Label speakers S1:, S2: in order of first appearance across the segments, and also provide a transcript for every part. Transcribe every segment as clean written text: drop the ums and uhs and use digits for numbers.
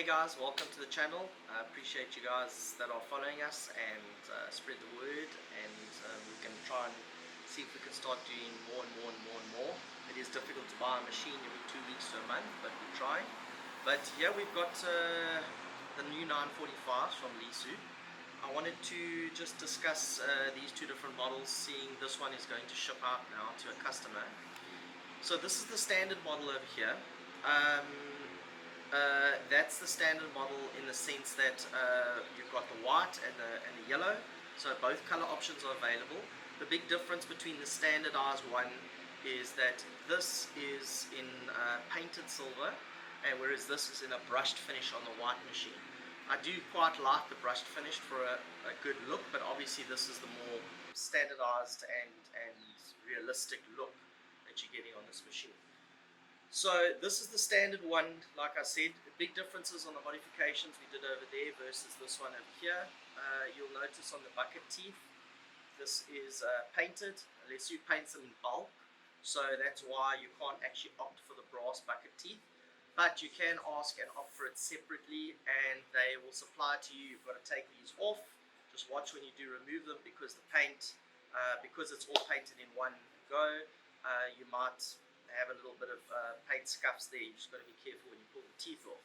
S1: guys, welcome to the channel. I appreciate you guys that are following us and spread the word, and we can try and see if we can start doing more and more and more and more. It is difficult to buy a machine every 2 weeks to a month, but we try. But here we've got the new 945s from Lesu. I wanted to just discuss these two different models, seeing this one is going to ship out now to a customer. So this is the standard model over here. That's the standard model in the sense that you've got the white and the yellow, so both color options are available. The big difference between the standardized one is that this is in painted silver, and whereas this is in a brushed finish on the white machine. I do quite like the brushed finish for a good look, but obviously this is the more standardized and realistic look that you're getting on this machine. So this is the standard one. Like I said, the big differences on the modifications we did over there versus this one over here. You'll notice on the bucket teeth, this is painted. Lesu paints them in bulk, so that's why you can't actually opt for the brass bucket teeth. But you can ask and opt for it separately, and they will supply to you. You've got to take these off. Just watch when you do remove them, because the paint, because it's all painted in one go, you might have a little bit of paint scuffs there. You just got to be careful when you pull the teeth off.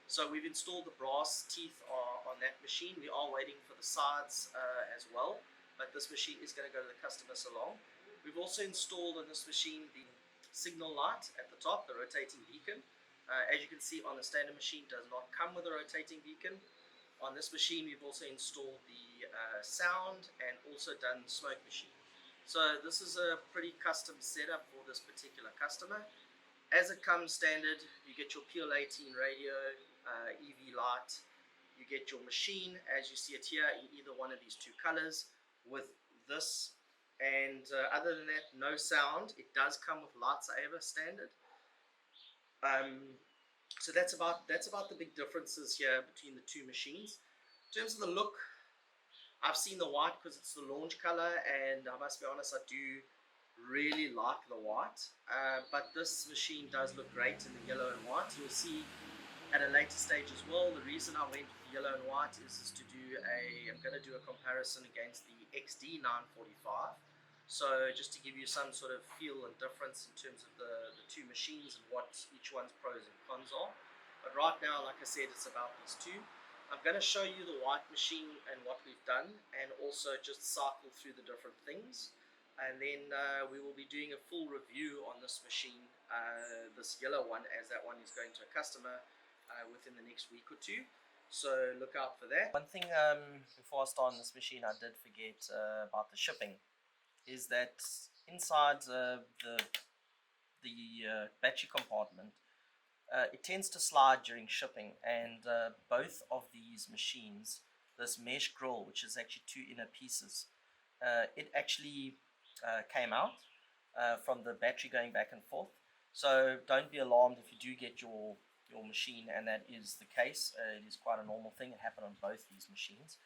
S1: So we've installed the brass teeth on that machine. We are waiting for the sides as well, but this machine is going to go to the customer salon. We've also installed on this machine the signal light at the top, the rotating beacon. As you can see, on the standard machine does not come with a rotating beacon. On this machine we've also installed the sound and also done the smoke machine. So this is a pretty custom setup for this particular customer. As it comes standard, you get your PL18 radio, EV light, you get your machine as you see it here in either one of these two colors with this, and other than that, no sound. It does come with lightsaber standard. So that's about the big differences here between the two machines. In terms of the look, I've seen the white because it's the launch color, and I must be honest, I do really like the white, but this machine does look great in the yellow and white. You'll see at a later stage as well. The reason I went with the yellow and white is to do I'm going to do a comparison against the XD 945, so just to give you some sort of feel and difference in terms of the two machines and what each one's pros and cons are. But right now, like I said, it's about these two. I'm going to show you the white machine and what we've done, and also just cycle through the different things, and then we will be doing a full review on this machine, this yellow one, as that one is going to a customer within the next week or two, so look out for that. One thing before I start on this machine I did forget about the shipping is that inside the battery compartment, it tends to slide during shipping, and both of these machines, this mesh grill, which is actually two inner pieces, it actually came out from the battery going back and forth. So don't be alarmed if you do get your machine and that is the case. It is quite a normal thing. It happened on both these machines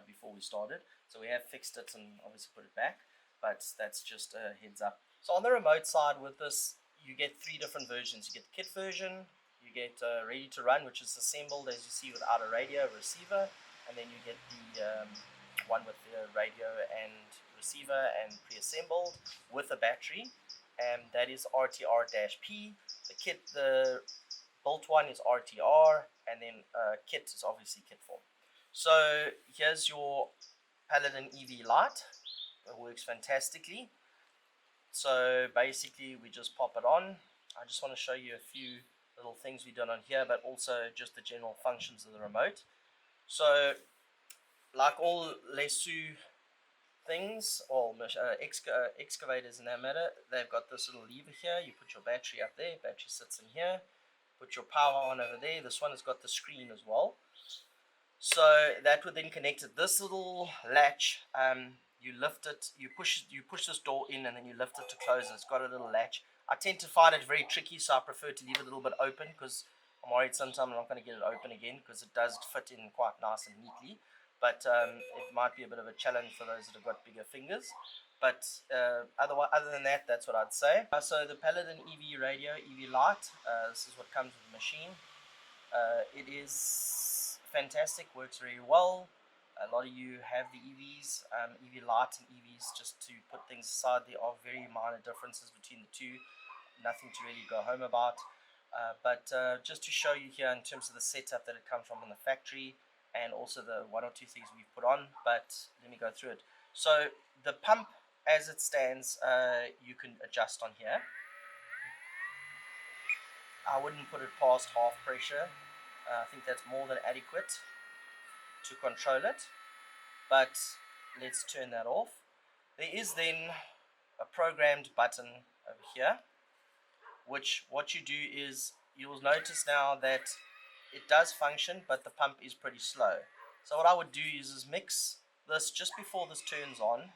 S1: before we started, so we have fixed it and obviously put it back, but that's just a heads up. So on the remote side with this, you get three different versions. You get the kit version, you get ready to run, which is assembled as you see without a radio receiver, and then you get the one with the radio and receiver and pre-assembled with a battery, and that is RTR-P. The bolt one is RTR, and then kit is obviously kit form. So here's your Paladin EV light. It works fantastically. So basically we just pop it on. I just want to show you a few little things we've done on here, but also just the general functions of the remote. So like all Lesu things, or excavators in that matter, they've got this little lever here. You put your battery up there, battery sits in here, put your power on over there. This one has got the screen as well, so that would then connect to this little latch. You lift it, you push this door in, and then you lift it to close it. It's got a little latch. I tend to find it very tricky, so I prefer to leave it a little bit open, because I'm worried sometimes I'm not going to get it open again, because it does fit in quite nice and neatly. But it might be a bit of a challenge for those that have got bigger fingers. But other than that, that's what I'd say. So the Paladin EV radio, EV light, this is what comes with the machine. It is fantastic, works very well. A lot of you have the EVs, EV Lite and EVs. Just to put things aside, there are very minor differences between the two, nothing to really go home about. But just to show you here in terms of the setup that it comes from in the factory, and also the one or two things we've put on, but let me go through it. So the pump as it stands, you can adjust on here. I wouldn't put it past half pressure. I think that's more than adequate to control it, but let's turn that off. There is then a programmed button over here, which what you do is you'll notice now that it does function, but the pump is pretty slow. So what I would do is mix this just before this turns on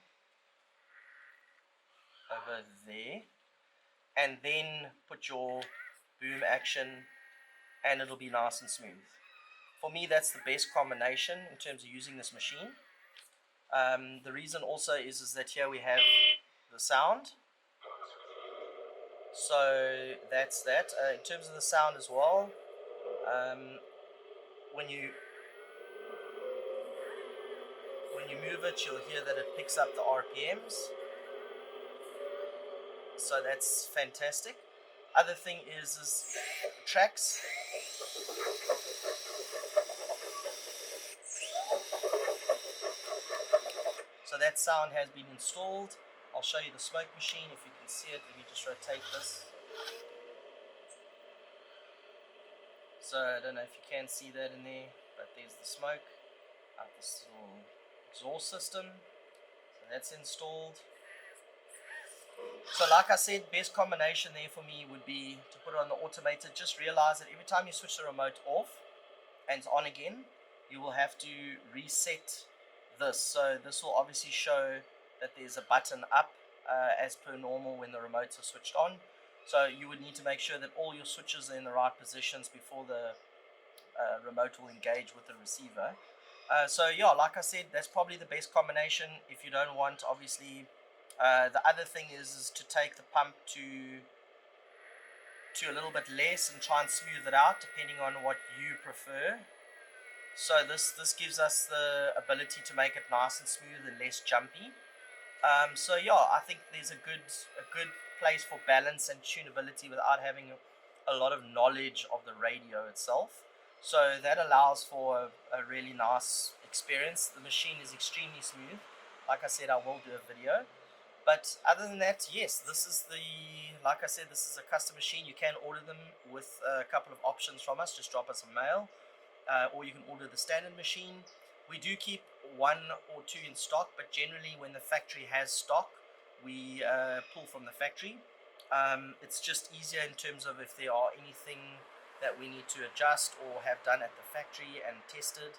S1: over there, and then put your boom action, and it'll be nice and smooth. For me, that's the best combination in terms of using this machine. The reason also is that here we have the sound. So that's that. In terms of the sound as well, when you move it, you'll hear that it picks up the RPMs. So that's fantastic. Other thing is tracks. So that sound has been installed. I'll show you the smoke machine if you can see it. Let me just rotate this. So I don't know if you can see that in there, but there's the smoke out this little exhaust system. So that's installed. So like I said, best combination there for me would be to put it on the automated. Just realize that every time you switch the remote off and it's on again, you will have to reset this. So this will obviously show that there's a button up as per normal when the remotes are switched on. So you would need to make sure that all your switches are in the right positions before the remote will engage with the receiver. So yeah, like I said, that's probably the best combination. If you don't want, obviously, the other thing is to take the pump to a little bit less and try and smooth it out depending on what you prefer. So this gives us the ability to make it nice and smooth and less jumpy. So yeah, I think there's a good place for balance and tunability without having a lot of knowledge of the radio itself. So that allows for a really nice experience. The machine is extremely smooth. Like I said, I will do a video. But other than that, yes, this is like I said, this is a custom machine. You can order them with a couple of options from us. Just drop us a mail, or you can order the standard machine. We do keep one or two in stock, but generally when the factory has stock, we pull from the factory. It's just easier in terms of if there are anything that we need to adjust or have done at the factory and tested.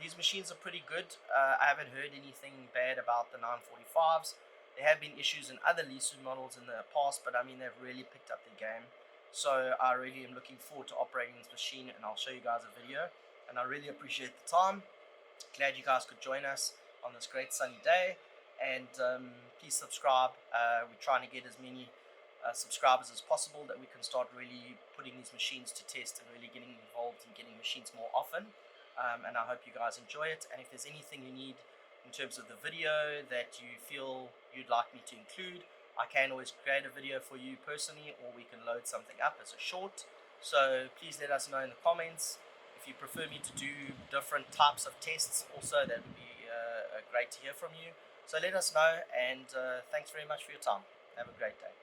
S1: These machines are pretty good. I haven't heard anything bad about the 945s. There have been issues in other Lesu models in the past, but I mean, they've really picked up the game. So I really am looking forward to operating this machine, and I'll show you guys a video. And I really appreciate the time. Glad you guys could join us on this great sunny day. And please subscribe. We're trying to get as many subscribers as possible that we can start really putting these machines to test and really getting involved in getting machines more often. And I hope you guys enjoy it. And if there's anything you need in terms of the video that you feel you'd like me to include, I can always create a video for you personally, or we can load something up as a short. So please let us know in the comments. If you prefer me to do different types of tests also, that would be great to hear from you. So let us know, and thanks very much for your time. Have a great day.